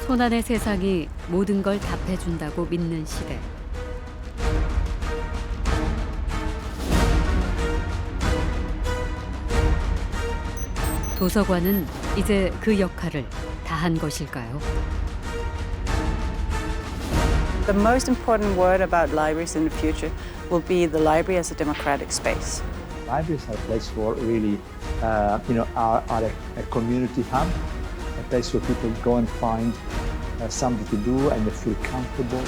손안의 세상이 모든 걸 답해준다고 믿는 시대. 도서관은 이제 그 역할을 다한 것일까요? The most important word about libraries in the future will be the library as a democratic space. Libraries are a place for really, are a community hub, a place where people go and find something to do and they feel comfortable.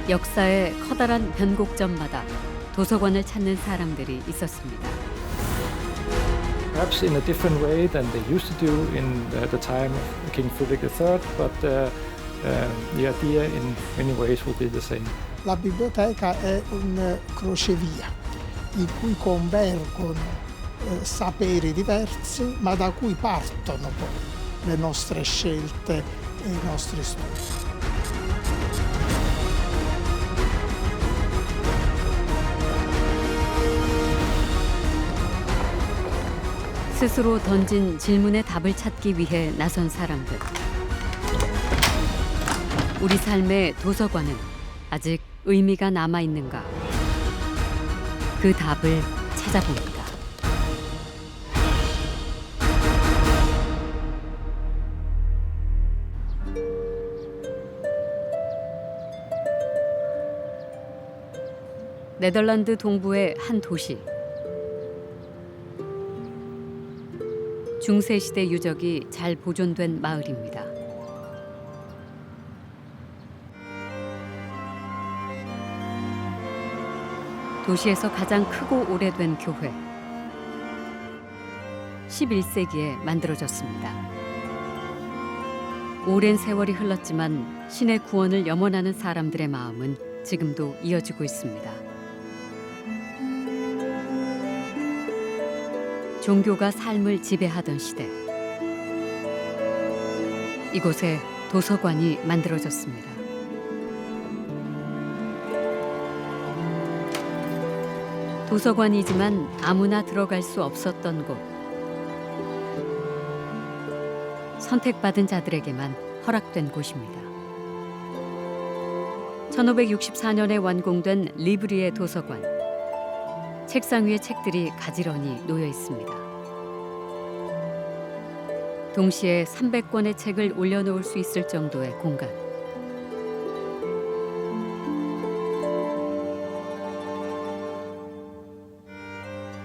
역사의 커다란 변곡점마다 도서관을 찾는 사람들이 있었습니다. Perhaps in a different way than they used to do in the time of King Frederick III, but the idea in many ways will be the same. La biblioteca è un crocevia in cui convergono saperi diversi, ma da cui partono poi le nostre scelte e i nostri studi. 스스로 던진 질문의 답을 찾기 위해 나선 사람들. 우리 삶의 도서관은 아직 의미가 남아있는가? 그 답을 찾아봅니다. 네덜란드 동부의 한 도시. 중세시대 유적이 잘 보존된 마을입니다. 도시에서 가장 크고 오래된 교회. 11세기에 만들어졌습니다. 오랜 세월이 흘렀지만 신의 구원을 염원하는 사람들의 마음은 지금도 이어지고 있습니다. 종교가 삶을 지배하던 시대. 이곳에 도서관이 만들어졌습니다. 도서관이지만 아무나 들어갈 수 없었던 곳. 선택받은 자들에게만 허락된 곳입니다. 1564년에 완공된 리브리에 도서관. 책상 위에 책들이 가지런히 놓여 있습니다. 동시에 300권의 책을 올려놓을 수 있을 정도의 공간.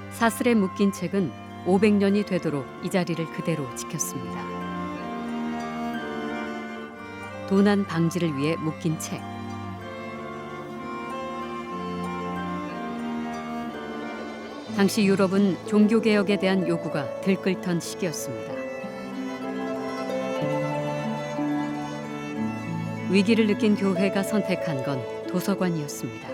사슬에 묶인 책은 500년이 되도록 이 자리를 그대로 지켰습니다. 도난 방지를 위해 묶인 책. 당시 유럽은 종교개혁에 대한 요구가 들끓던 시기였습니다. 위기를 느낀 교회가 선택한 건 도서관이었습니다.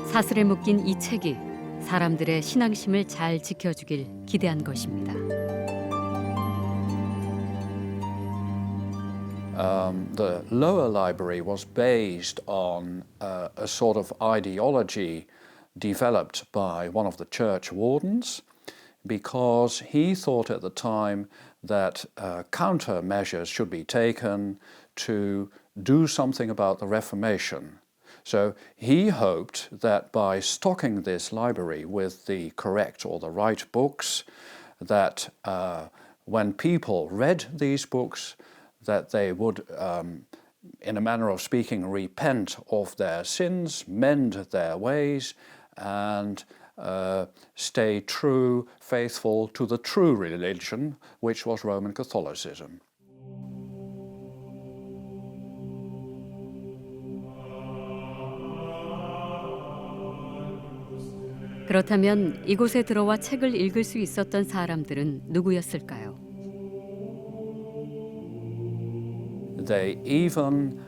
사슬에 묶인 이 책이 사람들의 신앙심을 잘 지켜주길 기대한 것입니다. The lower library was based on a sort of ideology developed by one of the church wardens because he thought at the time that countermeasures should be taken to do something about the Reformation. So he hoped that by stocking this library with the correct or the right books, that when people read these books, that they would, in a manner of speaking, repent of their sins, mend their ways, and stay true, faithful to the true religion, which was Roman Catholicism. 그렇다면 이곳에 들어와 책을 읽을 수 있었던 사람들은 누구였을까요? They even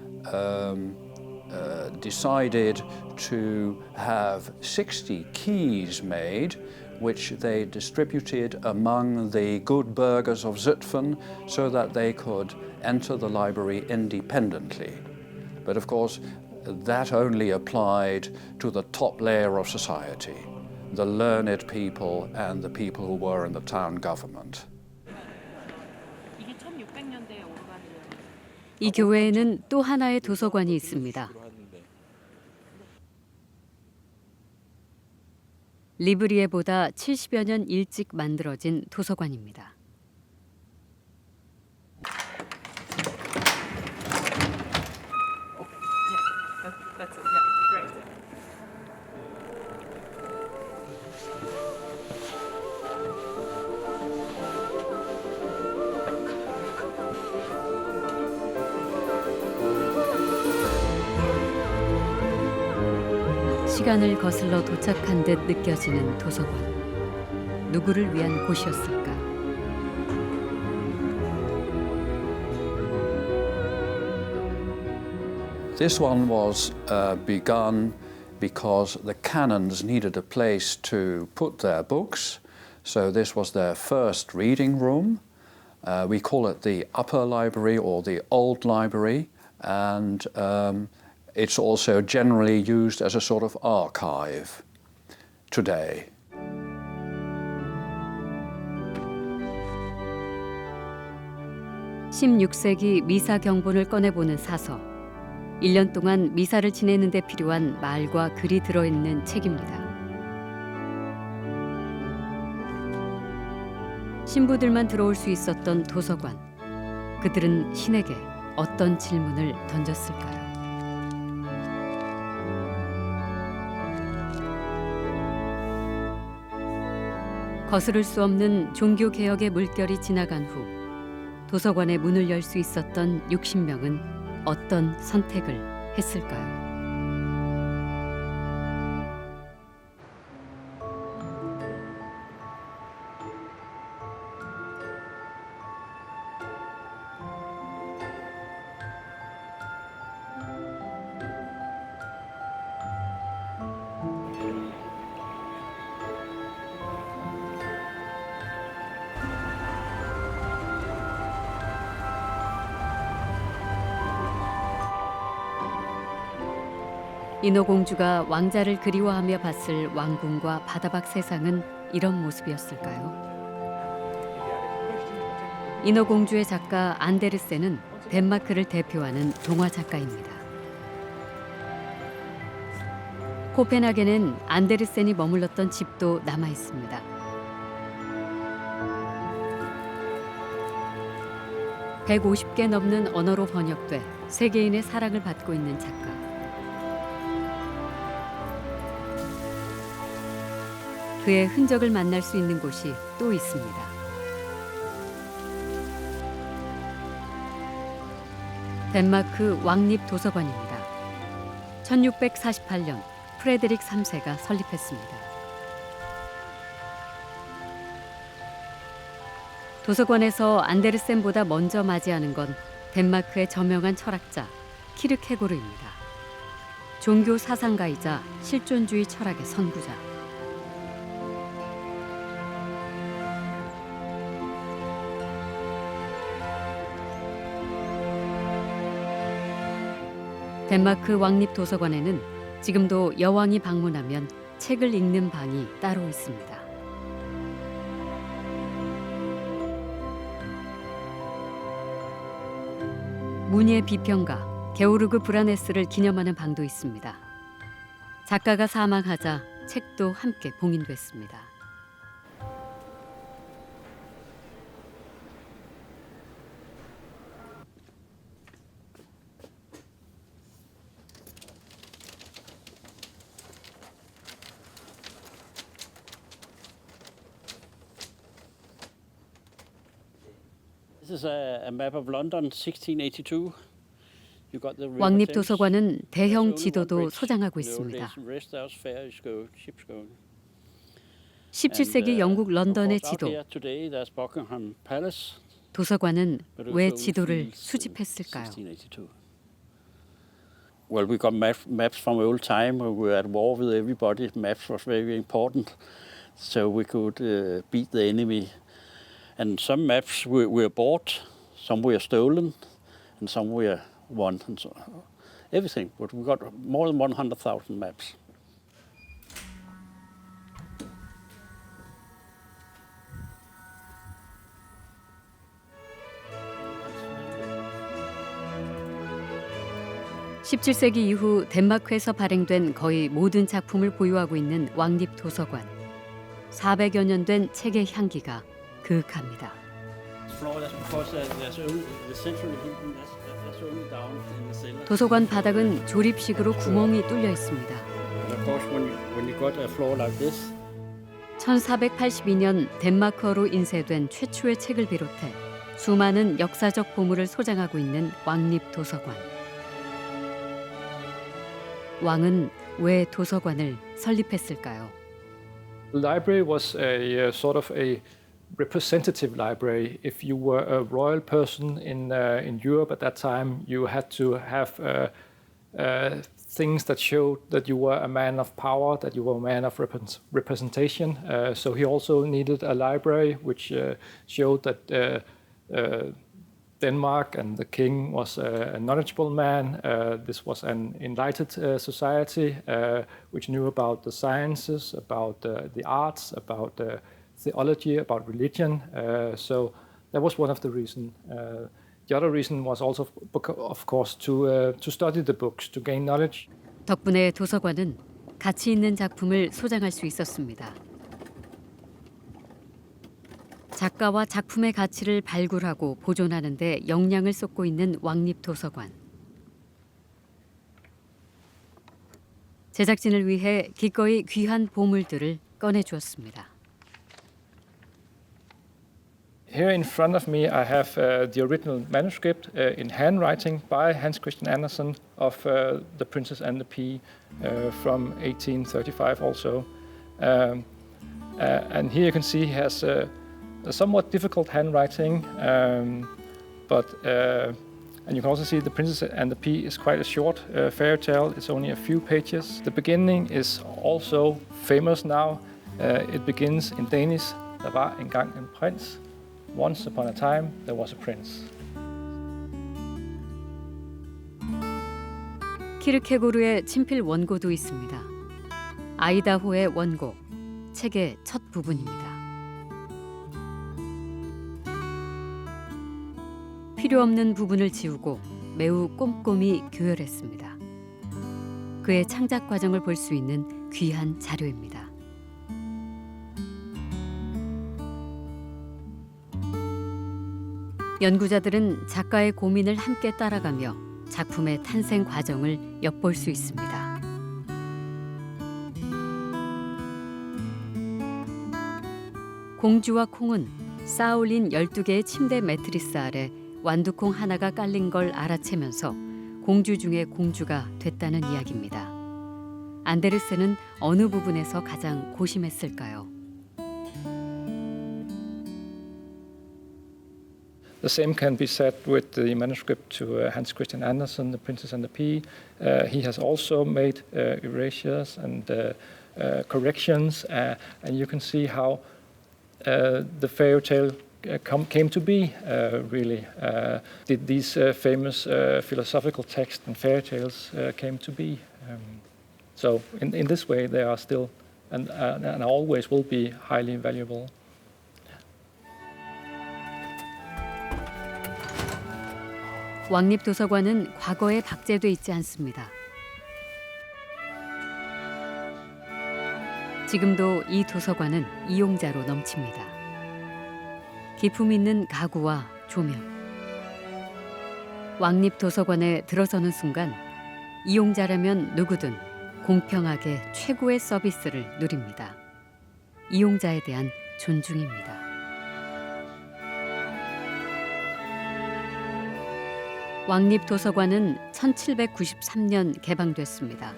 decided to have 60 keys made, which they distributed among the good burghers of Zutphen so that they could enter the library independently. But of course, that only applied to the top layer of society. the learned people and the people who were in the town government. 이 교회에는 또 하나의 도서관이 있습니다. 리브리에보다 70여 년 일찍 만들어진 도서관입니다. 시간을 거슬러 도착한 듯 느껴지는 도서관. 누구를 위한 곳이었을까? This one was begun because the canons needed a place to put their books. So this was their first reading room. We call it the upper library or the old library. And it's also generally used as a sort of archive today. (16세기) 미사 경본을 꺼내보는 사서. 1년 동안 미사를 지내는 데 필요한 말과 글이 들어있는 책입니다. 신부들만 들어올 수 있었던 도서관. 그들은 신에게 어떤 질문을 던졌을까요? 거스를 수 없는 종교개혁의 물결이 지나간 후 도서관의 문을 열 수 있었던 60명은 어떤 선택을 했을까요? 인어공주가 왕자를 그리워하며 봤을 왕궁과 바다밖 세상은 이런 모습이었을까요? 인어공주의 작가 안데르센은 덴마크를 대표하는 동화 작가입니다. 코펜하겐엔 안데르센이 머물렀던 집도 남아 있습니다. (150개) 넘는 언어로 번역돼 세계인의 사랑을 받고 있는 작가. 그의 흔적을 만날 수 있는 곳이 또 있습니다. 덴마크 왕립 도서관입니다. 1648년 프레데릭 3세가 설립했습니다. 도서관에서 안데르센보다 먼저 맞이하는 건 덴마크의 저명한 철학자 키르케고르입니다. 종교 사상가이자 실존주의 철학의 선구자. 덴마크 왕립 도서관에는 지금도 여왕이 방문하면 책을 읽는 방이 따로 있습니다. 문예 비평가 게오르그 브라네스를 기념하는 방도 있습니다. 작가가 사망하자 책도 함께 봉인됐습니다. This is a map of London, 1682. 왕립 도서관은 대형 지도도 소장하고 있습니다. 17세기 영국 런던의 지도. 도서관은 왜 지도를 수집했을까요? Well, we got maps from old time. We were at war with everybody. Maps was very important, so we could beat the enemy. And some maps were bought, some were stolen, and some were won, and so everything. But we got more than 100,000 maps. 17세기 이후 덴마크에서 발행된 거의 모든 작품을 보유하고 있는 왕립도서관. 400여 년 된 책의 향기가 그윽합니다. 도서관 바닥은 조립식으로 구멍이 뚫려 있습니다. 1482년 덴마크어로 인쇄된 최초의 책을 비롯해 수많은 역사적 보물을 소장하고 있는 왕립도서관. 왕은 왜 도서관을 설립했을까요? The library was a sort of a representative library. If you were a royal person in Europe at that time, you had to have things that showed that you were a man of power, that you were a man of representation. So he also needed a library which showed that Denmark and the king was a knowledgeable man. This was an enlightened society which knew about the sciences, about the arts, about theology, about religion. So that was one of the reasons. The other reason was also, of course, to study the books, to gain knowledge. 덕분에 도서관은 가치 있는 작품을 소장할 수 있었습니다. 작가와 작품의 가치를 발굴하고 보존하는 데 역량을 쏟고 있는 왕립도서관. 제작진을 위해 기꺼이 귀한 보물들을 꺼내주었습니다. Here in front of me, I have the original manuscript in handwriting by Hans Christian Andersen of The Princess and the Pea from 1835 also. And here you can see he has a somewhat difficult handwriting, and you can also see The Princess and the Pea is quite a short fairy tale. It's only a few pages. The beginning is also famous now. It begins in Danish. Der var engang en prins. Once upon a time, there was a prince. 키르케고르의 친필 원고도 있습니다. 아이다호의 원고, 책의 첫 부분입니다. 필요 없는 부분을 지우고 매우 꼼꼼히 교열했습니다. 그의 창작 과정을 볼 수 있는 귀한 자료입니다. 연구자들은 작가의 고민을 함께 따라가며 작품의 탄생 과정을 엿볼 수 있습니다. 공주와 콩은 쌓아올린 12개의 침대 매트리스 아래 완두콩 하나가 깔린 걸 알아채면서 공주 중에 공주가 됐다는 이야기입니다. 안데르센은 어느 부분에서 가장 고심했을까요? The same can be said with the manuscript to Hans Christian Andersen, The Princess and the Pea. He has also made erasures and corrections, and you can see how the fairy tale came to be, really. Did these famous philosophical texts and fairy tales came to be. So in this way, they are still and always will be highly valuable. 왕립도서관은 과거에 박제돼 있지 않습니다. 지금도 이 도서관은 이용자로 넘칩니다. 기품 있는 가구와 조명. 왕립도서관에 들어서는 순간 이용자라면 누구든 공평하게 최고의 서비스를 누립니다. 이용자에 대한 존중입니다. 왕립도서관은 1793년 개방됐습니다.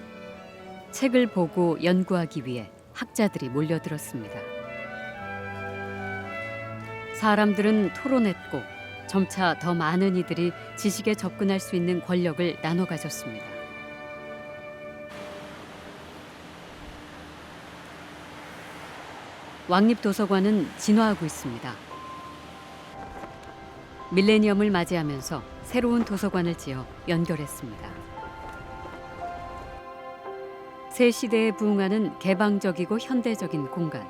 책을 보고 연구하기 위해 학자들이 몰려들었습니다. 사람들은 토론했고 점차 더 많은 이들이 지식에 접근할 수 있는 권력을 나눠 가졌습니다. 왕립도서관은 진화하고 있습니다. 밀레니엄을 맞이하면서 새로운 도서관을 지어 연결했습니다. 새 시대에 부응하는 개방적이고 현대적인 공간.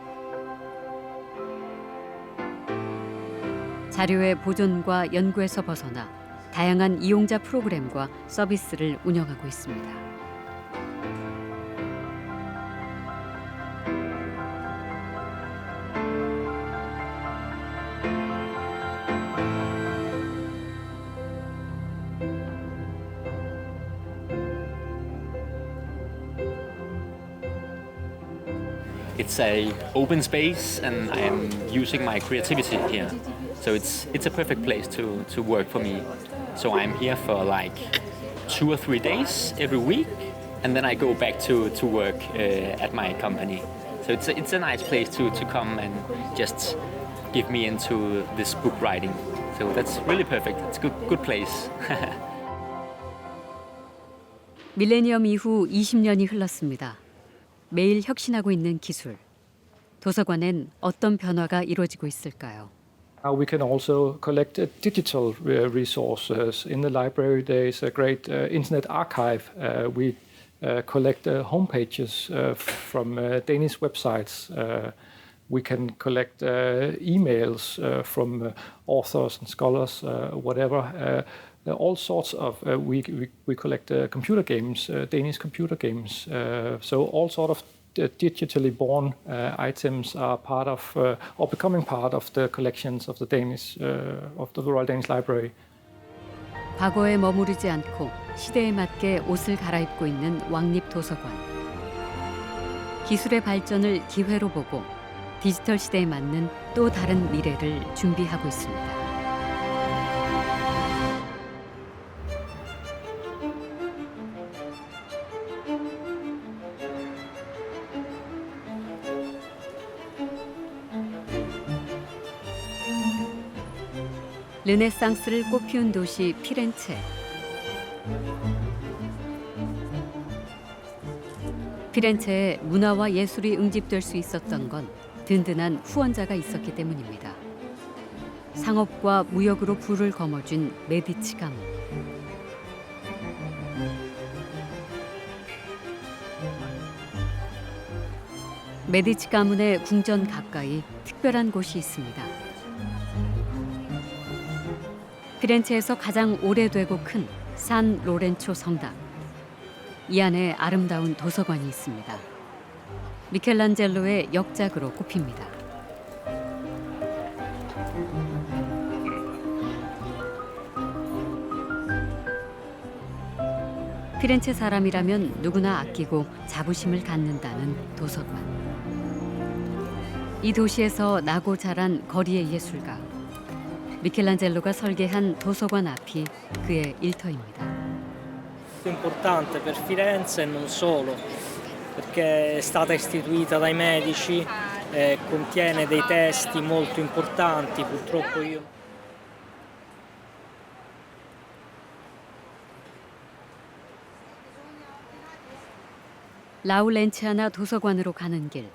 자료의 보존과 연구에서 벗어나 다양한 이용자 프로그램과 서비스를 운영하고 있습니다. It's a open space, and I am using my creativity here. So it's a perfect place to work for me. So I'm here for like 2 or 3 days every week, and then I go back to work at my company. So it's a nice place to come and just give me into this book writing. So that's really perfect. It's a good place. 밀레니엄 이후 20년이 흘렀습니다. 매일 혁신하고 있는 기술. 도서관엔 어떤 변화가 이루어지고 있을까요? Now we can also collect digital resources. In the library, there is a great internet archive. We collect homepages from Danish websites. We can collect emails from authors and scholars, whatever. All sorts of we collect computer games, Danish computer games. So all sort of digitally born items are part of or becoming part of the collections of the Danish of the Royal Danish Library. 과거에 머무르지 않고 시대에 맞게 옷을 갈아입고 있는 왕립 도서관. 기술의 발전을 기회로 보고 디지털 시대에 맞는 또 다른 미래를 준비하고 있습니다. 르네상스를 꽃피운 도시 피렌체. 피렌체에 문화와 예술이 응집될 수 있었던 건 든든한 후원자가 있었기 때문입니다. 상업과 무역으로 부를 거머쥔 메디치 가문. 메디치 가문의 궁전 가까이 특별한 곳이 있습니다. 피렌체에서 가장 오래되고 큰 산 로렌초 성당. 이 안에 아름다운 도서관이 있습니다. 미켈란젤로의 역작으로 꼽힙니다. 피렌체 사람이라면 누구나 아끼고 자부심을 갖는다는 도서관. 이 도시에서 나고 자란 거리의 예술가. 미켈란젤로가 설계한 도서관 앞이 그의 일터입니다. Importante per Firenze e non solo, perché è stata istituita dai Medici, contiene dei testi molto importanti, purtroppo io. 라울렌치아나 도서관으로 가는 길.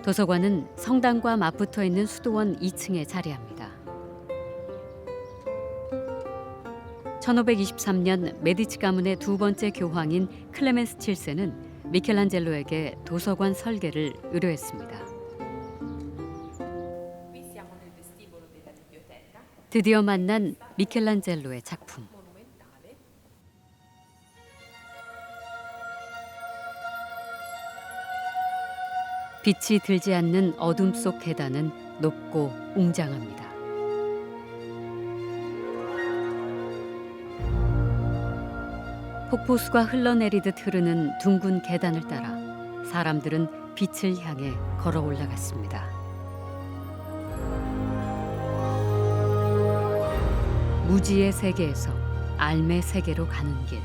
도서관은 성당과 맞붙어 있는 수도원 2층에 자리합니다. 1523년 메디치 가문의 두 번째 교황인 클레멘스 7세는 미켈란젤로에게 도서관 설계를 의뢰했습니다. 드디어 만난 미켈란젤로의 작품. 빛이 들지 않는 어둠 속 계단은 높고 웅장합니다. 폭포수가 흘러내리듯 흐르는 둥근 계단을 따라 사람들은 빛을 향해 걸어 올라갔습니다. 무지의 세계에서 알매 세계로 가는 길.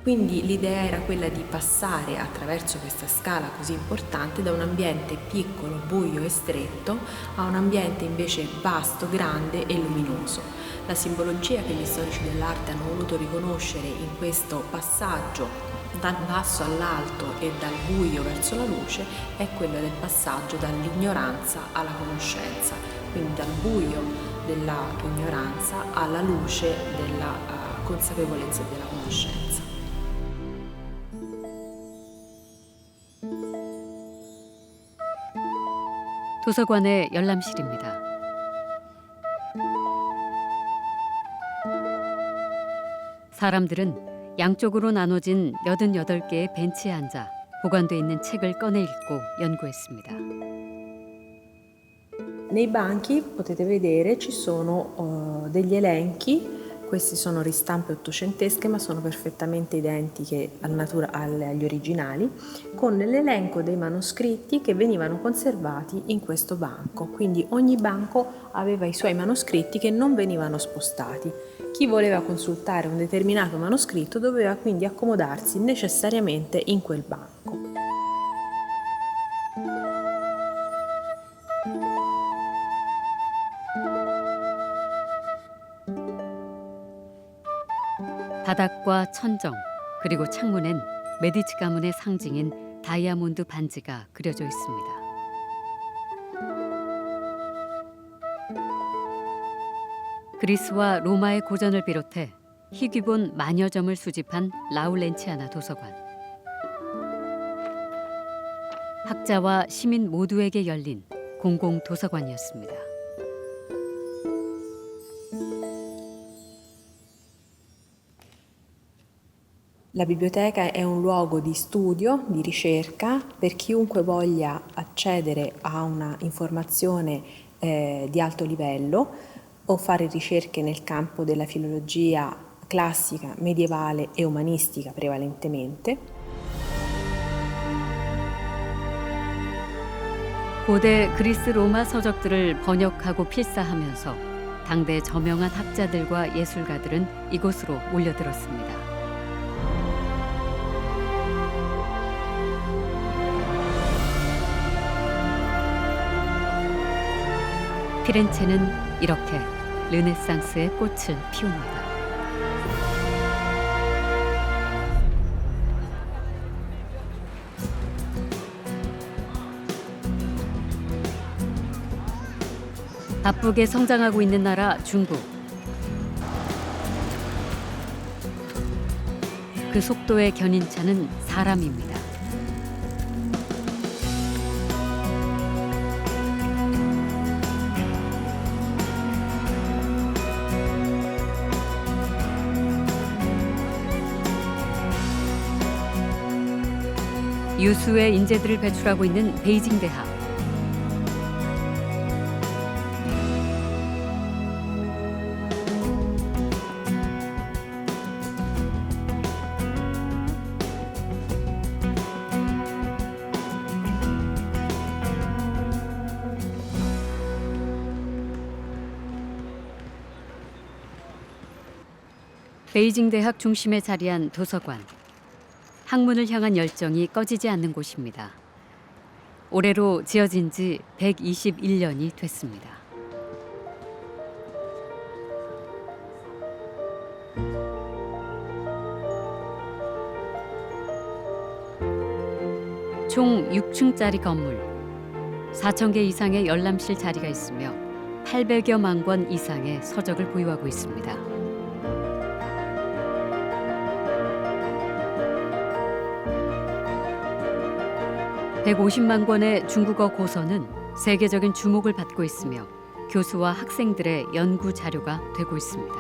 Quindi l'idea era quella di passare attraverso questa scala così importante da un ambiente piccolo, buio e stretto a un ambiente invece vasto, grande e luminoso. La simbologia che gli storici dell'arte hanno voluto riconoscere in questo passaggio dal basso all'alto e dal buio verso la luce è quella del passaggio dall'ignoranza alla conoscenza, quindi dal buio della ignoranza alla luce della consapevolezza e della conoscenza. 도서관의 열람실입니다. 사람들은 양쪽으로 나눠진 88개의 벤치에 앉아 보관돼 있는 책을 꺼내 읽고 연구했습니다. Nei banchi potete vedere ci sono degli elenchi, questi sono ristampe ottocentesche ma sono perfettamente identiche agli originali, con l'elenco dei manoscritti che venivano conservati in questo banco, quindi ogni banco aveva i suoi manoscritti che non venivano spostati. Chi voleva consultare un determinato manoscritto doveva quindi accomodarsi necessariamente in quel banco. 바닥과 천정, 그리고 창문엔 메디치 가문의 상징인 다이아몬드 반지가 그려져 있습니다. 그리스와 로마의 고전을 비롯해 희귀본 만여 점을 수집한 라울렌치아나 도서관. 학자와 시민 모두에게 열린 공공 도서관이었습니다. La biblioteca è un luogo di studio, di ricerca, per chiunque voglia accedere a una informazione di alto livello o fare ricerche nel campo della filologia classica, medievale e umanistica prevalentemente. 고대 그리스 로마 서적들을 번역하고 필사하면서 당대 저명한 학자들과 예술가들은 이곳으로 몰려들었습니다. 피렌체는 이렇게 르네상스의 꽃을 피웁니다. 바쁘게 성장하고 있는 나라 중국. 그 속도의 견인차는 사람입니다. 유수의 인재들을 배출하고 있는 베이징 대학. 베이징 대학 중심에 자리한 도서관. 학문을 향한 열정이 꺼지지 않는 곳입니다. 올해로 지어진 지 121년이 됐습니다. 총 6층짜리 건물, 4,000개 이상의 열람실 자리가 있으며 800여만 권 이상의 서적을 보유하고 있습니다. (150만) 권의 중국어 고서는 세계적인 주목을 받고 있으며 교수와 학생들의 연구 자료가 되고 있습니다.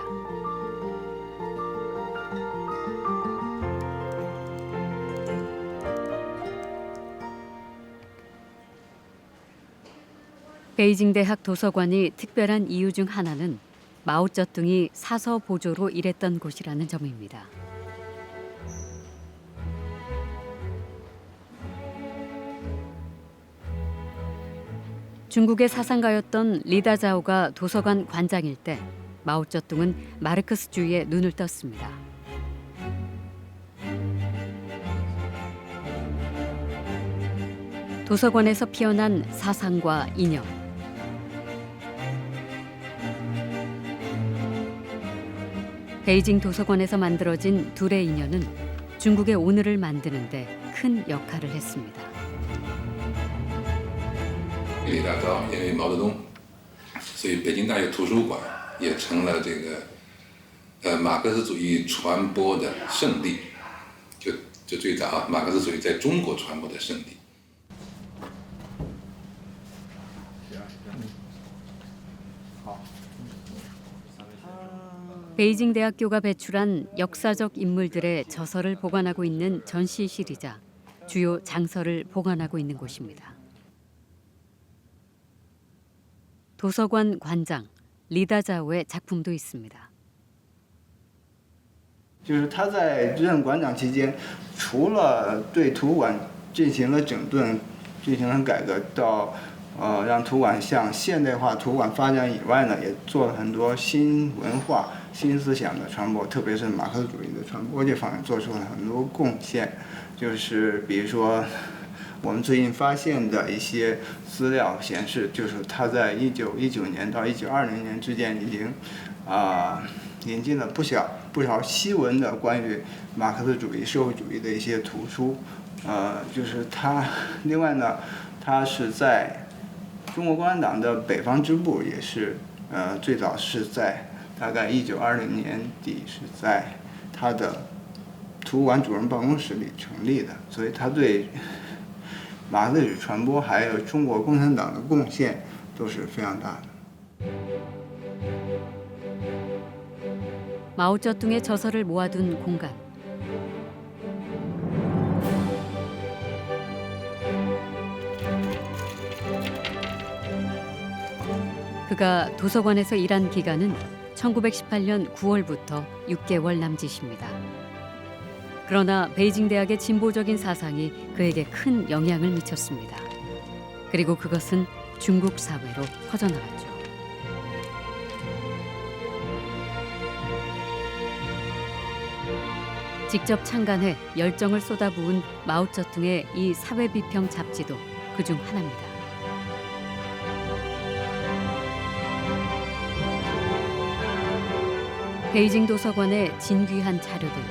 베이징 대학 도서관이 특별한 이유 중 하나는 마오쩌둥이 사서 보조로 일했던 곳이라는 점입니다. 중국의 사상가였던 리다자오가 도서관 관장일 때 마오쩌둥은 마르크스주의에 눈을 떴습니다. 도서관에서 피어난 사상과 이념. 베이징 도서관에서 만들어진 둘의 인연은 중국의 오늘을 만드는 데 큰 역할을 했습니다. 李大钊因为毛泽东，所以北京大学图书馆也成了这个马克思主义传播的圣地，就最早马克思主义在中国传播的圣地。 好， 베이징 대학교가 배출한 역사적 인물들의 저서를 보관하고 있는 전시실이자 주요 장서를 보관하고 있는 곳입니다. 도서관 관장 리다자오의 작품도 있습니다. 就是他在任馆长期间，除了对图书馆进行了整顿、进行了改革，到让图书馆向现代化图书馆发展以外呢，也做了很多新文化、新思想的传播，特别是马克思主义的传播这方面做出了很多贡献。就是比如说，我们最近发现的一些资料显示，就是他在1919年到1920年之间已经引进了不少西文的关于马克思主义、社会主义的一些图书。就是他，另外呢，他是在中国共产党的北方支部，也是最早是在大概1920年底是在他的图书馆主任办公室里成立的，所以他对马克思主义传播还有中国共产党的贡献都是非常大的。 마오쩌둥의 저서를 모아둔 공간. 그가 도서관에서 일한 기간은 1918년 9월부터 6개월 남짓입니다. 그러나 베이징 대학의 진보적인 사상이 그에게 큰 영향을 미쳤습니다. 그리고 그것은 중국 사회로 퍼져나갔죠. 직접 창간해 열정을 쏟아부은 마오쩌둥의 이 사회비평 잡지도 그중 하나입니다. 베이징 도서관의 진귀한 자료들.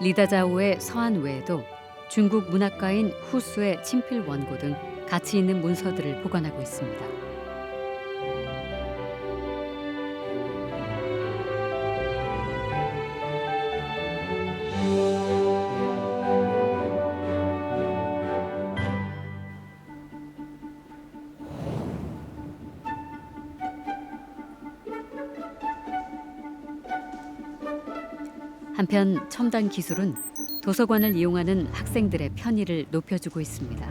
리다자오의 서한 외에도 중국 문학가인 후수의 친필 원고 등 가치 있는 문서들을 보관하고 있습니다. 한편 첨단 기술은 도서관을 이용하는 학생들의 편의를 높여주고 있습니다.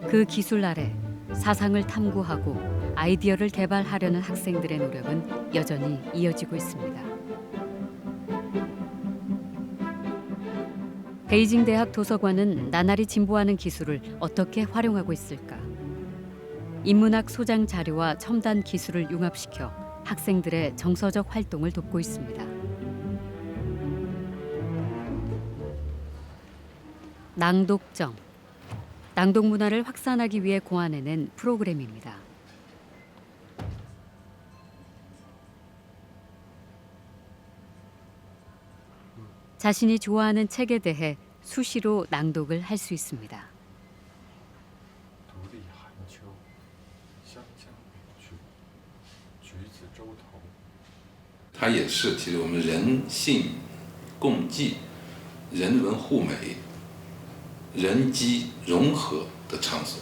그 기술 아래 사상을 탐구하고 아이디어를 개발하려는 학생들의 노력은 여전히 이어지고 있습니다. 베이징 대학 도서관은 나날이 진보하는 기술을 어떻게 활용하고 있을까? 인문학 소장 자료와 첨단 기술을 융합시켜 학생들의 정서적 활동을 돕고 있습니다. 낭독정. 낭독 문화를 확산하기 위해 고안해낸 프로그램입니다. 자신이 좋아하는 책에 대해 수시로 낭독을 할 수 있습니다. 它也是其实我们人信共济、人文互美、人机融合的场所。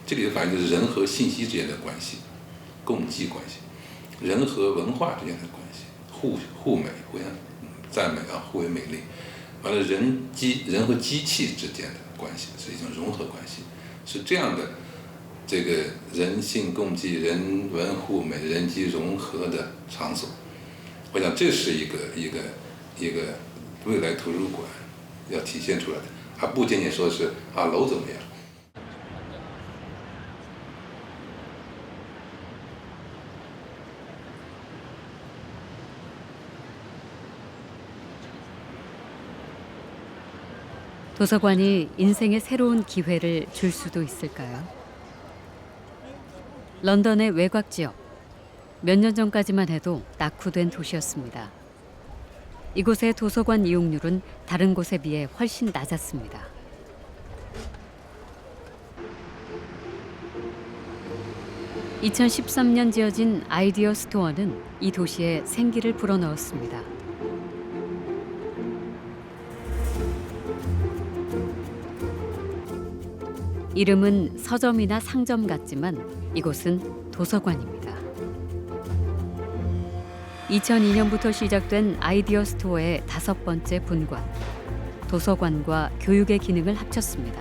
这里的反映就是人和信息之间的关系、共济关系，人和文化之间的关系，互美，互相赞美啊，互为美丽。完了，人和机器之间的关系是一种融合关系，是这样的。 这个人性共济、人文互美、人机融合的场所，我想这是一个未来图书馆要体现出来的，而不仅仅说是楼怎么样。 도서관이 인생의 새로운 기회를 줄 수도 있을까요? 런던의 외곽 지역. 몇 년 전까지만 해도 낙후된 도시였습니다. 이곳의 도서관 이용률은 다른 곳에 비해 훨씬 낮았습니다. (2013년) 지어진 아이디어 스토어는 이 도시에 생기를 불어넣었습니다. 이름은 서점이나 상점 같지만 이곳은 도서관입니다. 2002년부터 시작된 아이디어 스토어의 5번째 분관. 도서관과 교육의 기능을 합쳤습니다.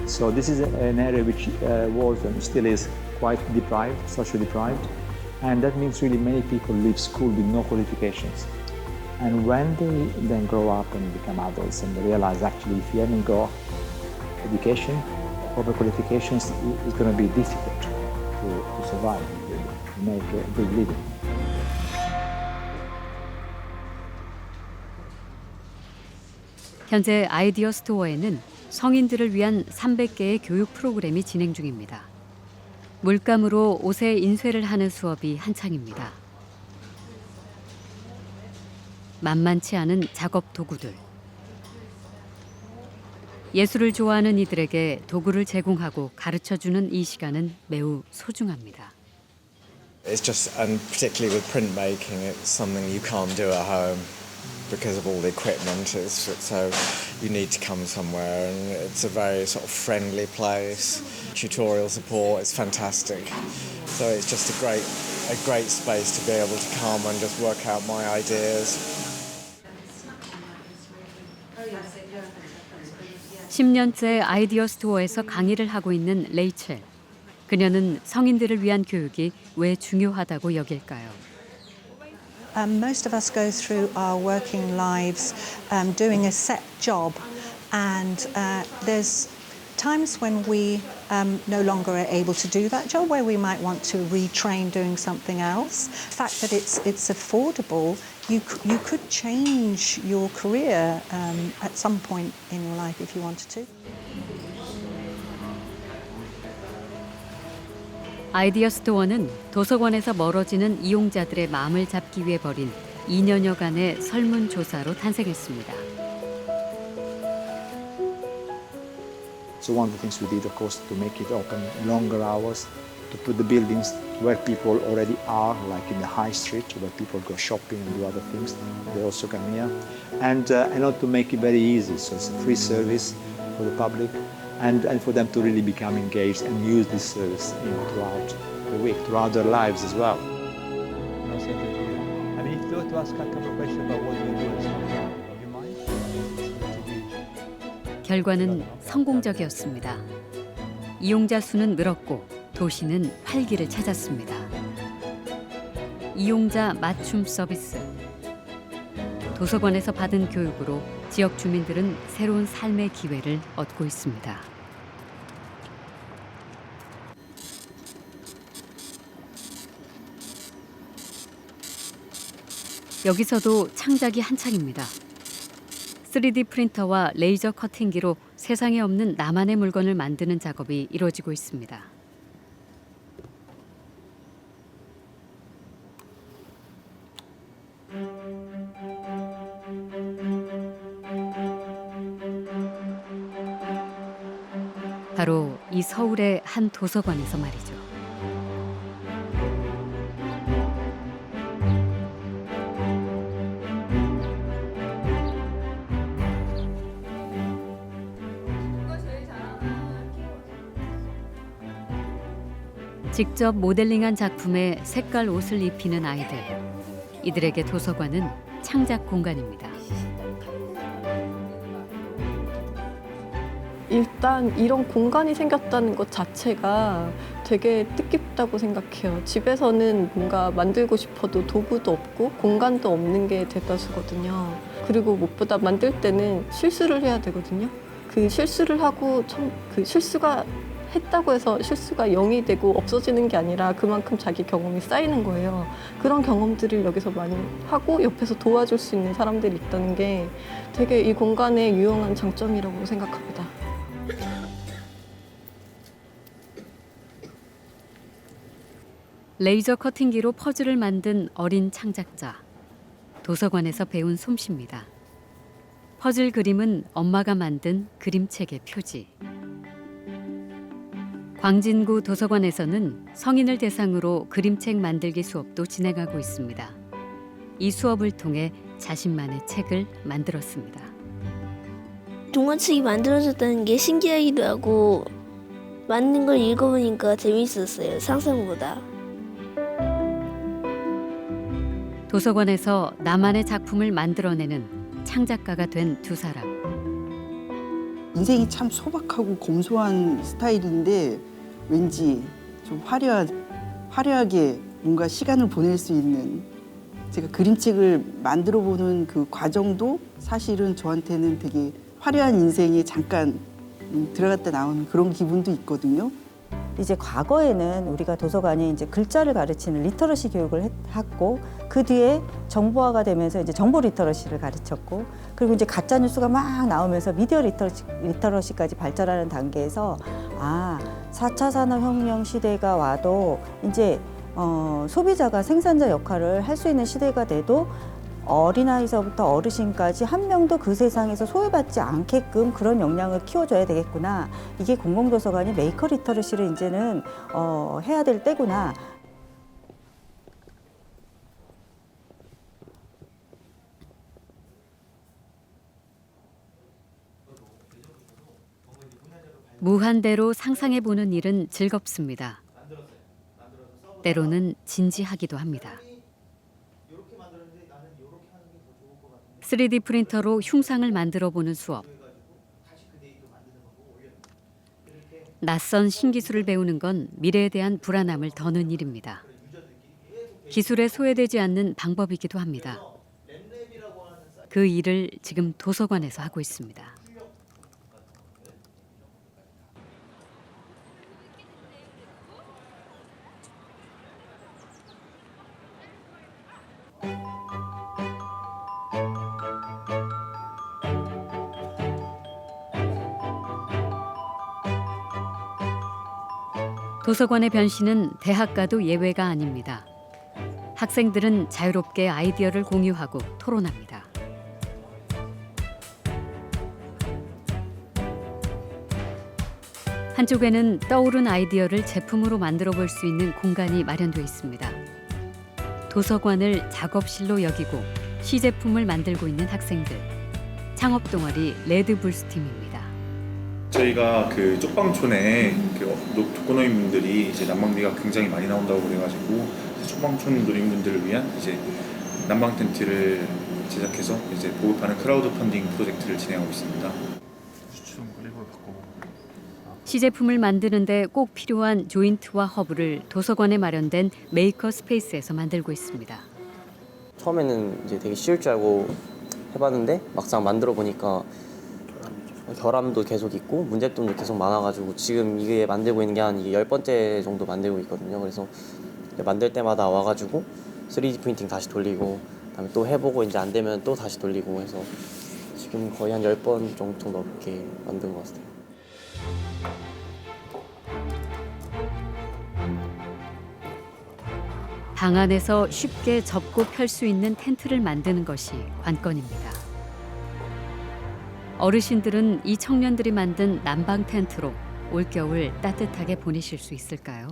So this is an area which was and still is quite deprived, socially deprived, and that means really many people leave school with no qualifications. And when they then grow up and become adults and they realize actually if you haven't got education, proper qualifications, it's going to be difficult to survive, to make a good living. 현재 아이디어 스토어에는 성인들을 위한 300개의 교육 프로그램이 진행 중입니다. 물감으로 옷에 인쇄를 하는 수업이 한창입니다. 만만치 않은 작업 도구들. 예술을 좋아하는 이들에게 도구를 제공하고 가르쳐주는 이 시간은 매우 소중합니다. It's just, and particularly with printmaking, it's something you can't do at home because of all the equipment. So you need to come somewhere, and it's a very sort of friendly place. Tutorial support is fantastic. So it's just a great space to be able to come and just work out my ideas. 10년째 아이디어 스토어에서 강의를 하고 있는 레이첼. 그녀는 성인들을 위한 교육이 왜 중요하다고 여길까요? Most of us go through our working lives doing a set job, and there's times when we no longer are able to do that job, where we might want to retrain doing something else. The fact that it's affordable, you could change your career at some point in your life if you wanted to. 아이디어 스토어는 도서관에서 멀어지는 이용자들의 마음을 잡기 위해 벌인 2년여간의 설문조사로 탄생했습니다. So one of the things we did, of course, to make it open longer hours, to put the buildings where people already are, like in the high street, where people go shopping and do other things. They also come here, and not to make it very easy. So it's a free service for the public, and for them to really become engaged and use this service throughout the week, throughout their lives as well. I mean, if you were to ask a couple of questions about what you do, would you mind? 결과는 성공적이었습니다. 이용자 수는 늘었고 도시는 활기를 찾았습니다. 이용자 맞춤 서비스. 도서관에서 받은 교육으로 지역 주민들은 새로운 삶의 기회를 얻고 있습니다. 여기서도 창작이 한창입니다. 3D 프린터와 레이저 커팅기로 세상에 없는 나만의 물건을 만드는 작업이 이루어지고 있습니다. 바로 이 서울의 한 도서관에서 말이죠. 직접 모델링한 작품에 색깔 옷을 입히는 아이들. 이들에게 도서관은 창작 공간입니다. 일단 이런 공간이 생겼다는 것 자체가 되게 뜻깊다고 생각해요. 집에서는 뭔가 만들고 싶어도 도구도 없고 공간도 없는 게 대다수거든요. 그리고 무엇보다 만들 때는 실수를 해야 되거든요. 그 실수를 하고 그 실수가 했다고 해서 실수가 0이 되고 없어지는 게 아니라 그만큼 자기 경험이 쌓이는 거예요. 그런 경험들을 여기서 많이 하고 옆에서 도와줄 수 있는 사람들이 있다는 게 되게 이 공간의 유용한 장점이라고 생각합니다. 레이저 커팅기로 퍼즐을 만든 어린 창작자. 도서관에서 배운 솜씨입니다. 퍼즐 그림은 엄마가 만든 그림책의 표지. 광진구 도서관에서는 성인을 대상으로 그림책 만들기 수업도 진행하고 있습니다. 이 수업을 통해 자신만의 책을 만들었습니다. 동화책이 만들어졌다는 게 신기하기도 하고 맞는 걸 읽어보니까 재밌었어요. 상상보다. 도서관에서 나만의 작품을 만들어내는 창작가가 된 두 사람. 인생이 참 소박하고 검소한 스타일인데 왠지 좀 화려하게 뭔가 시간을 보낼 수 있는, 제가 그림책을 만들어보는 그 과정도 사실은 저한테는 되게 화려한 인생에 잠깐 들어갔다 나오는 그런 기분도 있거든요. 이제 과거에는 우리가 도서관이 이제 글자를 가르치는 리터러시 교육을 했고, 그 뒤에 정보화가 되면서 이제 정보 리터러시를 가르쳤고, 그리고 이제 가짜 뉴스가 막 나오면서 미디어 리터러시까지 발전하는 단계에서 4차 산업혁명 시대가 와도 이제 소비자가 생산자 역할을 할 수 있는 시대가 돼도 어린아이서부터 어르신까지 한 명도 그 세상에서 소외받지 않게끔 그런 역량을 키워줘야 되겠구나. 이게 공공도서관이 메이커 리터러시를 이제는 해야 될 때구나. 무한대로 상상해보는 일은 즐겁습니다. 때로는 진지하기도 합니다. 3D 프린터로 흉상을 만들어보는 수업. 낯선 신기술을 배우는 건 미래에 대한 불안함을 더는 일입니다. 기술에 소외되지 않는 방법이기도 합니다. 그 일을 지금 도서관에서 하고 있습니다. 도서관의 변신은 대학가도 예외가 아닙니다. 학생들은 자유롭게 아이디어를 공유하고 토론합니다. 한쪽에는 떠오른 아이디어를 제품으로 만들어 볼 수 있는 공간이 마련되어 있습니다. 도서관을 작업실로 여기고 시제품을 만들고 있는 학생들. 창업 동아리 레드불스팀입니다. 저희가 그 쪽방촌에 그 독거노인분들이 이제 난방비가 굉장히 많이 나온다고 그래가지고 쪽방촌 노인분들을 위한 이제 난방 텐트를 제작해서 이제 보급하는 크라우드 펀딩 프로젝트를 진행하고 있습니다. 시제품을 만드는데 꼭 필요한 조인트와 허브를 도서관에 마련된 메이커 스페이스에서 만들고 있습니다. 처음에는 이제 되게 쉬울 줄 알고 해봤는데 막상 만들어 보니까 결함도 계속 있고 문제점도 계속 많아가지고 지금 이게 만들고 있는 게 한 10번째 정도 만들고 있거든요. 그래서 만들 때마다 와가지고 3D 프린팅 다시 돌리고 그다음에 또 해보고 이제 안 되면 또 다시 돌리고 해서 지금 거의 한 10번 정도 넘게 만든 것 같아요. 방 안에서 쉽게 접고 펼 수 있는 텐트를 만드는 것이 관건입니다. 어르신들은 이 청년들이 만든 난방 텐트로 올겨울 따뜻하게 보내실 수 있을까요?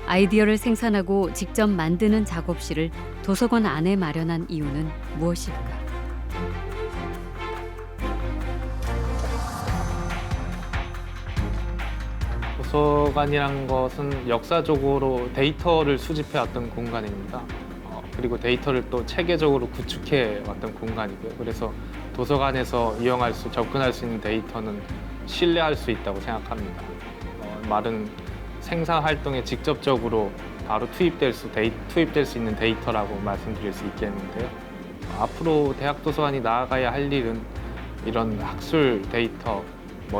아이디어를 생산하고 직접 만드는 작업실을 도서관 안에 마련한 이유는 무엇일까? 도서관이란 것은 역사적으로 데이터를 수집해왔던 공간입니다. 그리고 데이터를 또 체계적으로 구축해왔던 공간이고요. 그래서 도서관에서 접근할 수 있는 데이터는 신뢰할 수 있다고 생각합니다. 말은 생산 활동에 직접적으로 바로 투입될 수 있는 데이터라고 말씀드릴 수 있겠는데요. 앞으로 대학 도서관이 나아가야 할 일은 이런 학술 데이터,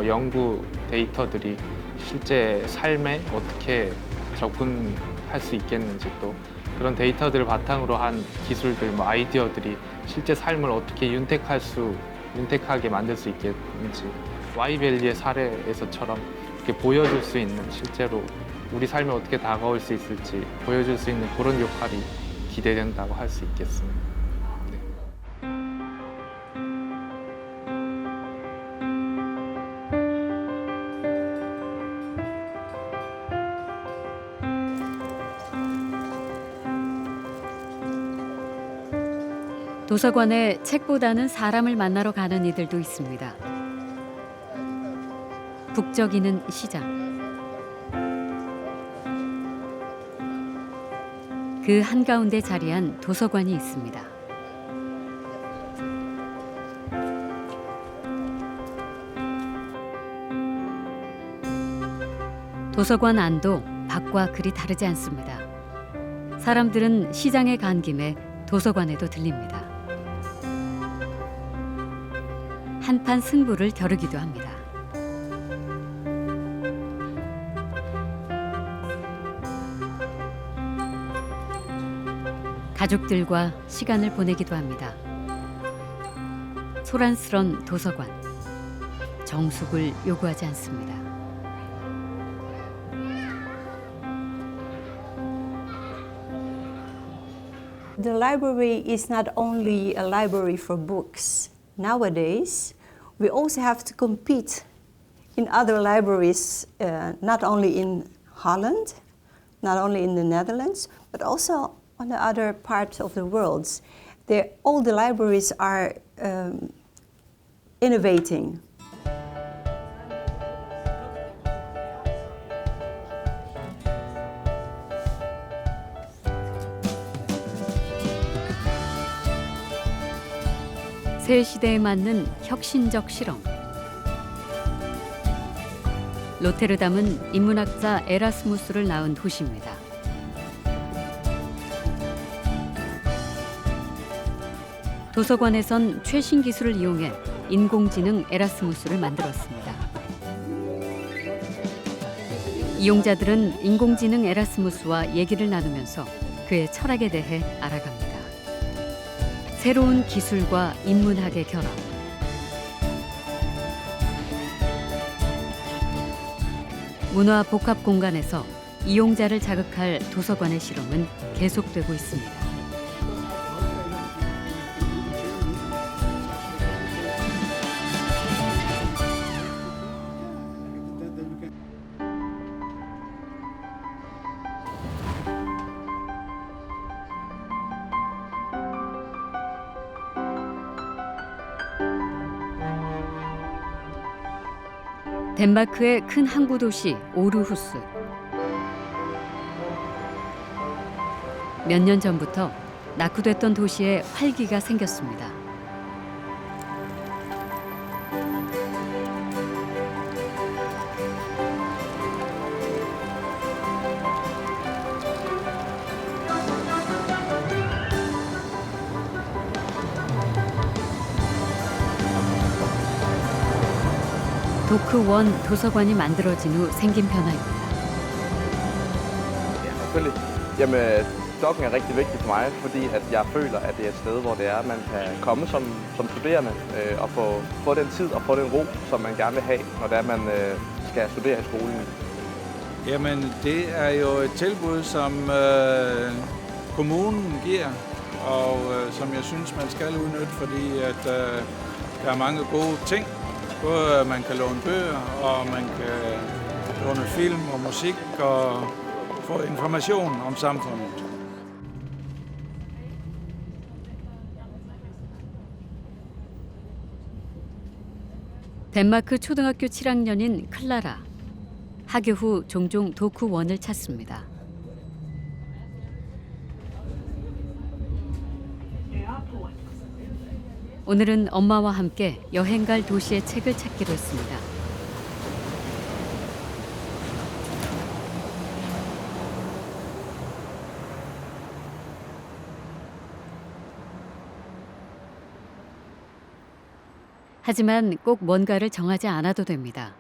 연구 데이터들이 실제 삶에 어떻게 접근할 수 있겠는지, 또 그런 데이터들을 바탕으로 한 기술들, 아이디어들이 실제 삶을 어떻게 윤택하게 만들 수 있겠는지, 와이밸리의 사례에서처럼 이렇게 보여줄 수 있는, 실제로 우리 삶에 어떻게 다가올 수 있을지 보여줄 수 있는 그런 역할이 기대된다고 할 수 있겠습니다. 도서관에 책보다는 사람을 만나러 가는 이들도 있습니다. 북적이는 시장. 그 한가운데 자리한 도서관이 있습니다. 도서관 안도 밖과 그리 다르지 않습니다. 사람들은 시장에 간 김에 도서관에도 들립니다. 한판 승부를 겨루기도 합니다. 가족들과 시간을 보내기도 합니다. 소란스런 도서관, 정숙을 요구하지 않습니다. The library is not only a library for books. Nowadays, we also have to compete in other libraries, not only in Holland, not only in the Netherlands, but also on the other parts of the world. All the libraries are innovating. 새 시대에 맞는 혁신적 실험. 로테르담은 인문학자 에라스무스를 낳은 도시입니다. 도서관에선 최신 기술을 이용해 인공지능 에라스무스를 만들었습니다. 이용자들은 인공지능 에라스무스와 얘기를 나누면서 그의 철학에 대해 알아갑니다. 새로운 기술과 인문학의 결합. 문화 복합 공간에서 이용자를 자극할 도서관의 실험은 계속되고 있습니다. 덴마크의 큰 항구 도시 오르후스. 몇 년 전부터 낙후됐던 도시에 활기가 생겼습니다. 도크1 도서관이 만들어진 후 생긴 변화입니다. Selvfølgelig. Jamen, Dokken er rigtig vigtig for mig, fordi at jeg føler, at det er et sted, hvor det er, man kan komme som studerende og få den tid og få den ro, som man gerne vil have, når det er, man skal studere i skolen. Jamen, det er jo et tilbud, som kommunen giver, og som jeg synes, man skal udnytte, fordi at der er mange gode ting. Både man kan låne bøger, og man kan låne film og musik og få information om samfundet. 덴마크 초등학교 7학년인 클라라. 학교 후 종종 도크1을 찾습니다. 오늘은 엄마와 함께 여행 갈 도시의 책을 찾기로 했습니다. 하지만 꼭 뭔가를 정하지 않아도 됩니다.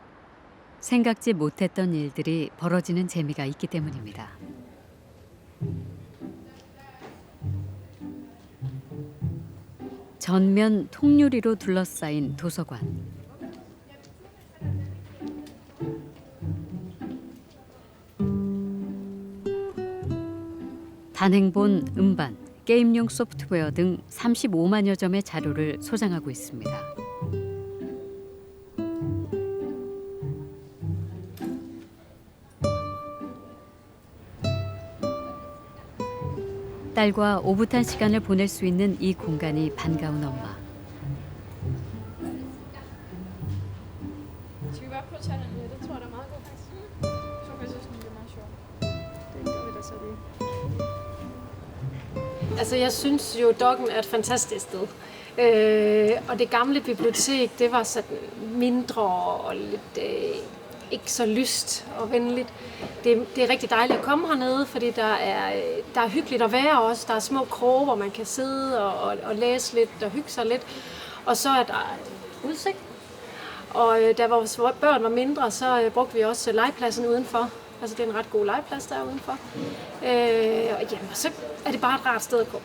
생각지 못했던 일들이 벌어지는 재미가 있기 때문입니다. 전면 통유리로 둘러싸인 도서관. 단행본, 음반, 게임용 소프트웨어 등 35만여 점의 자료를 소장하고 있습니다. 딸과 오붓한 시간을 보낼 수 있는 이 공간이 반가운 엄마. Altså, jeg synes jo, Doggen er et fantastisk sted. Og det gamle bibliotek, det var sådan mindre og lidt ikke så lyst og venligt. Det er rigtig dejligt at komme hernede, fordi der er hyggeligt at være også. Der er små kroge, hvor man kan sidde og læse lidt og hygge sig lidt. Og så er der udsigt. Og da vores børn var mindre, så brugte vi også legepladsen udenfor. Altså, det er en ret god legeplads der udenfor. Og jamen, så er det bare et rart sted at gå.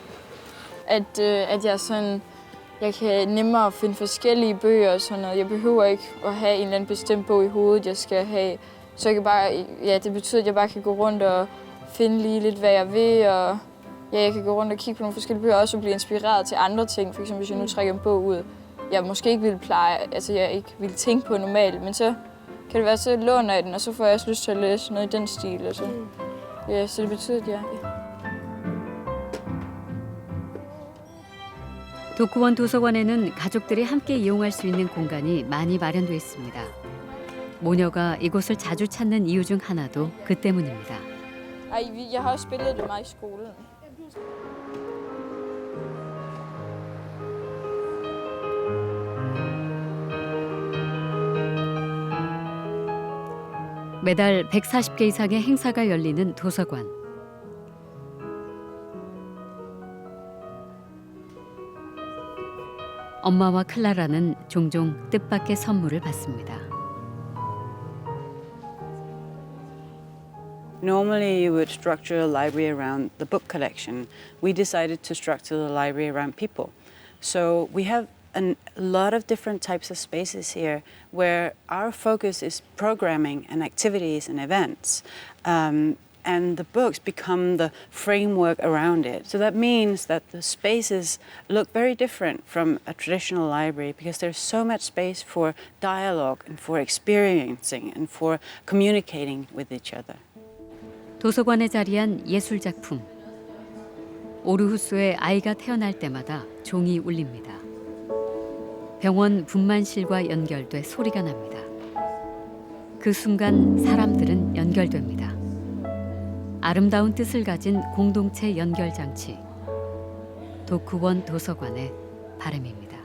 Jeg kan nemmere finde forskellige bøger og sådan noget. Jeg behøver ikke at have en eller anden bestemt bog i hovedet, jeg skal have. Så jeg kan bare, det betyder, at jeg bare kan gå rundt og finde lige lidt, hvad jeg vil. Og jeg kan gå rundt og kigge på nogle forskellige bøger og også blive inspireret til andre ting. For eksempel, hvis jeg nu trækker en bog ud, jeg måske ikke ville jeg ikke ville tænke på normalt, men så kan det være, så låner jeg den, og så får jeg også lyst til at læse noget i den stil. Altså. Ja, så det betyder, at 도쿠원 도서관에는 가족들이 함께 이용할 수 있는 공간이 많이 마련돼 있습니다. 모녀가 이곳을 자주 찾는 이유 중 하나도 그 때문입니다. Jeg har også spillet det meget i skolen. 매달 140개 이상의 행사가 열리는 도서관. 엄마와 클라라는 종종 뜻밖의 선물을 받습니다. Normally you would structure a library around the book collection. We decided to structure the library around people. So we have a lot of different types of spaces here where our focus is programming and activities and events. And the books become the framework around it. So that means that the spaces look very different from a traditional library because there's so much space for dialogue and for experiencing and for communicating with each other. 도서관에 자리한 예술 작품. 오르후스의 아이가 태어날 때마다 종이 울립니다. 병원 분만실과 연결돼 소리가 납니다. 그 순간 사람들은 연결됩니다. 아름다운 뜻을 가진 공동체 연결 장치. 도쿠원 도서관의 바람입니다.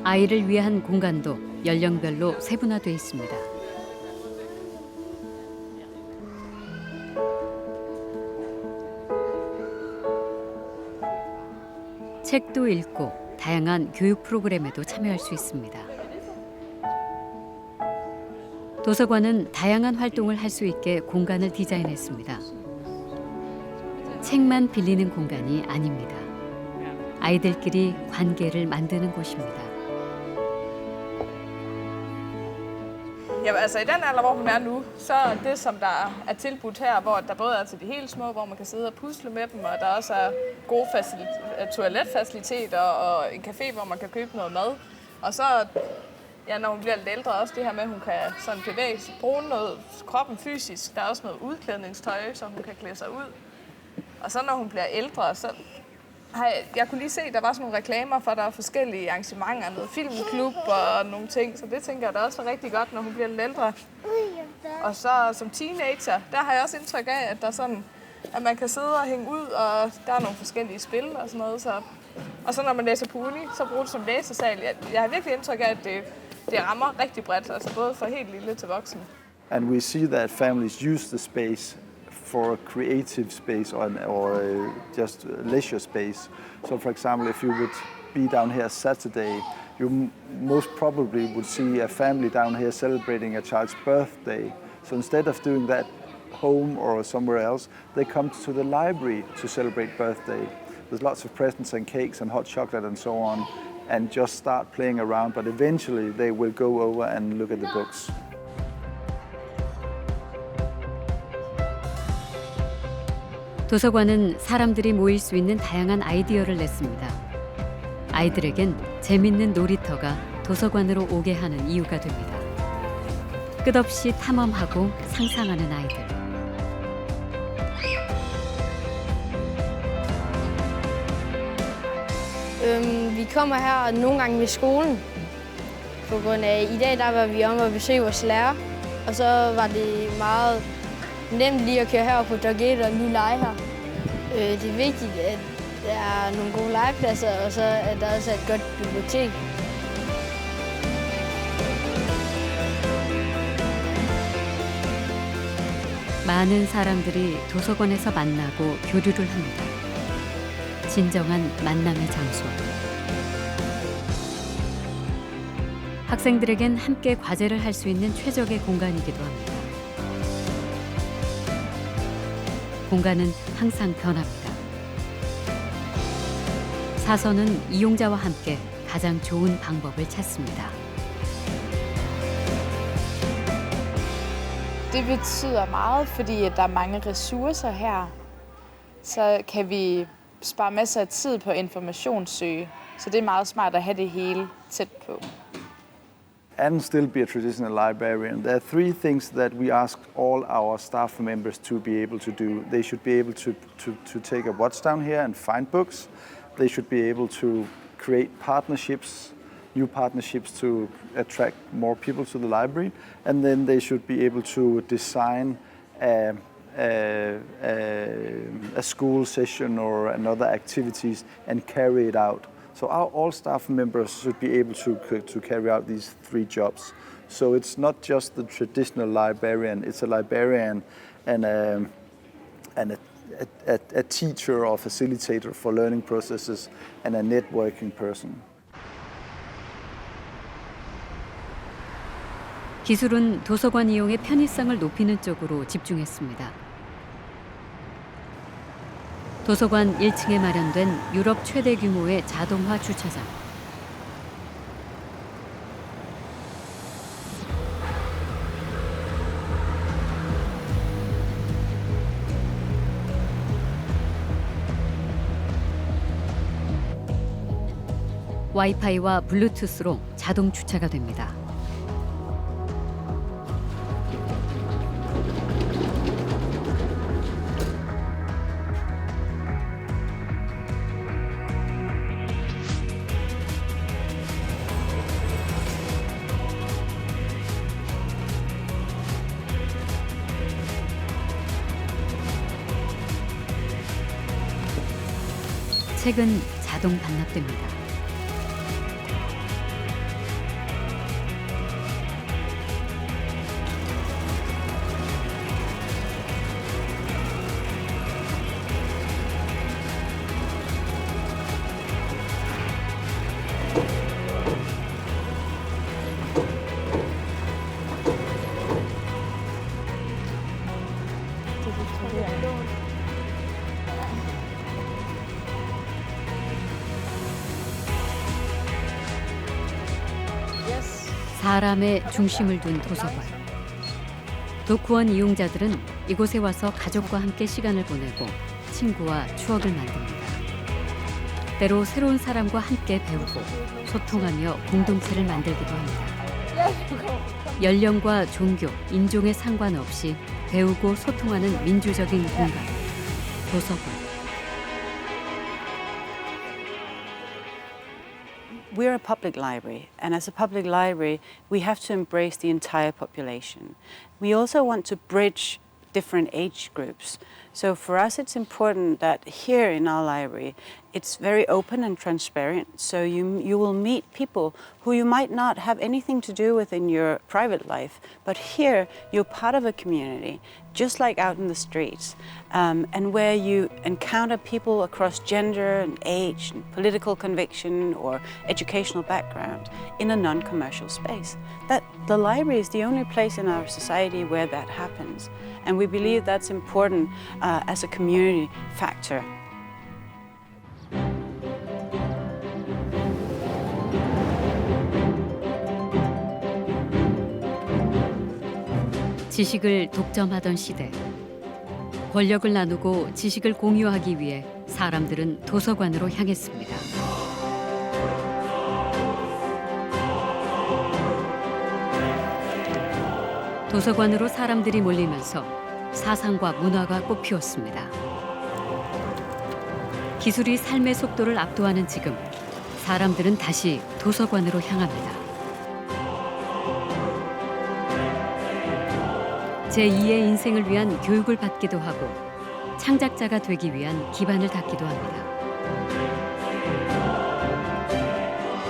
아이를 위한 공간도 연령별로 세분화되어 있습니다. 책도 읽고 다양한 교육 프로그램에도 참여할 수 있습니다. 도서관은 다양한 활동을 할 수 있게 공간을 디자인했습니다. 책만 빌리는 공간이 아닙니다. 아이들끼리 관계를 만드는 곳입니다. Jamen altså i den alder, hvor hun er nu, så er det, som der er tilbudt her, hvor der både er til de helt små, hvor man kan sidde og pusle med dem, og der også er gode toiletfaciliteter og en café, hvor man kan købe noget mad. Og så, ja, når hun bliver lidt ældre, også det her med, at hun kan sådan bevæge sig, bruge noget kroppen fysisk. Der er også noget udklædningstøj, så hun kan klæde sig ud. Og så når hun bliver ældre, så jeg kunne lige se, der var sådan nogle reklamer for, at der er forskellige arrangementer, noget filmklub og nogle ting, så det tænker jeg da også er rigtig godt, når hun bliver lidt ældre. Og så som teenager, der har jeg også indtryk af, at der sådan, at man kan sidde og hænge ud, og der er nogle forskellige spil og sådan noget. Og så når man læser på uni, så bruger det som læsesal. Jeg har virkelig indtryk af, at det rammer rigtig bredt, altså både fra helt lille til voksen. And we see that families use the space for a creative space or just leisure space. So for example, if you would be down here Saturday, you most probably would see a family down here celebrating a child's birthday. So instead of doing that home or somewhere else, they come to the library to celebrate birthday. There's lots of presents and cakes and hot chocolate and so on, and just start playing around, but eventually they will go over and look at the books. 도서관은 사람들이 모일 수 있는 다양한 아이디어를 냈습니다. 아이들에겐 재밌는 놀이터가 도서관으로 오게 하는 이유가 됩니다. 끝없이 탐험하고 상상하는 아이들. Vi kommer her nogle gange ved skolen, på grund af, i dag der var vi om at besøge vores lærer, og så var det meget nemt lige at køre herop på Dok 1 og lige lege her. Det er vigtigt, at der er nogle gode legepladser, og så at der også er et godt bibliotek. 많은 사람들이 도서관에서 만나고 교류를 합니다. 진정한 만남의 장소. 학생들에겐 함께 과제를 할 수 있는 최적의 공간이기도 합니다. 공간은 항상 변합니다. 사서는 이용자와 함께 가장 좋은 방법을 찾습니다. Det betyder meget, fordi der er mange ressourcer her. Så kan vi spare masser af tid på informationssøge. Så det er meget smart at have det hele tæt på. And still be a traditional librarian. There are three things that we ask all our staff members to be able to do. They should be able to take a watch down here and find books. They should be able to create partnerships, new partnerships to attract more people to the library. And then they should be able to design a school session or another activities and carry it out. So all staff members should be able to carry out these three jobs. So it's not just the traditional librarian, it's a librarian and a teacher or facilitator for learning processes and a networking person. 기술은 도서관 이용의 편의성을 높이는 쪽으로 집중했습니다. 도서관 1층에 마련된 유럽 최대 규모의 자동화 주차장. 와이파이와 블루투스로 자동 주차가 됩니다. 책은 자동 반납됩니다. 사람의 중심을 둔 도서관. 도쿠원 이용자들은 이곳에 와서 가족과 함께 시간을 보내고 친구와 추억을 만듭니다. 때로 새로운 사람과 함께 배우고 소통하며 공동체를 만들기도 합니다. 연령과 종교, 인종에 상관없이 배우고 소통하는 민주적인 공간, 도서관. We're a public library, and as a public library, we have to embrace the entire population. We also want to bridge different age groups. So for us, it's important that here in our library, it's very open and transparent. So you will meet people who you might not have anything to do with in your private life, but here you're part of a community, just like out in the streets, and where you encounter people across gender and age, and political conviction or educational background in a non-commercial space. That the library is the only place in our society where that happens, and we believe that's important as a community factor. 지식을 독점하던 시대. 권력을 나누고 지식을 공유하기 위해 사람들은 도서관으로 향했습니다. 도서관으로 사람들이 몰리면서 사상과 문화가 꽃피웠습니다. 기술이 삶의 속도를 압도하는 지금, 사람들은 다시 도서관으로 향합니다. 제2의 인생을 위한 교육을 받기도 하고 창작자가 되기 위한 기반을 닦기도 합니다.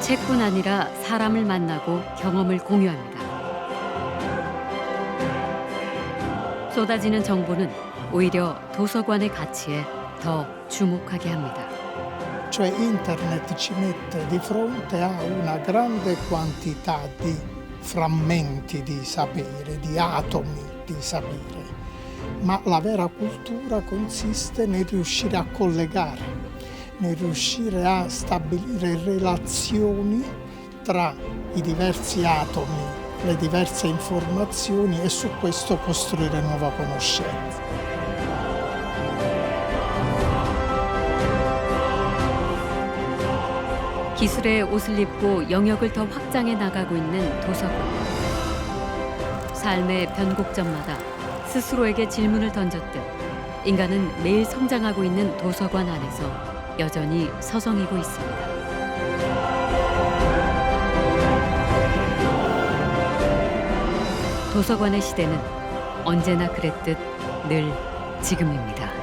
책뿐 아니라 사람을 만나고 경험을 공유합니다. 쏟아지는 정보는 오히려 도서관의 가치에 더 주목하게 합니다. Cioè internet ci mette di fronte a una grande quantità di frammenti di sapere, di atomi di sapere, ma la vera cultura consiste nel riuscire a collegare, nel riuscire a stabilire relazioni tra i diversi atomi, le diverse informazioni e su questo costruire nuova conoscenza. 기술의 옷을 입고 영역을 더 확장해 나가고 있는 도서관. 삶의 변곡점마다 스스로에게 질문을 던졌듯 인간은 매일 성장하고 있는 도서관 안에서 여전히 서성이고 있습니다. 도서관의 시대는 언제나 그랬듯 늘 지금입니다.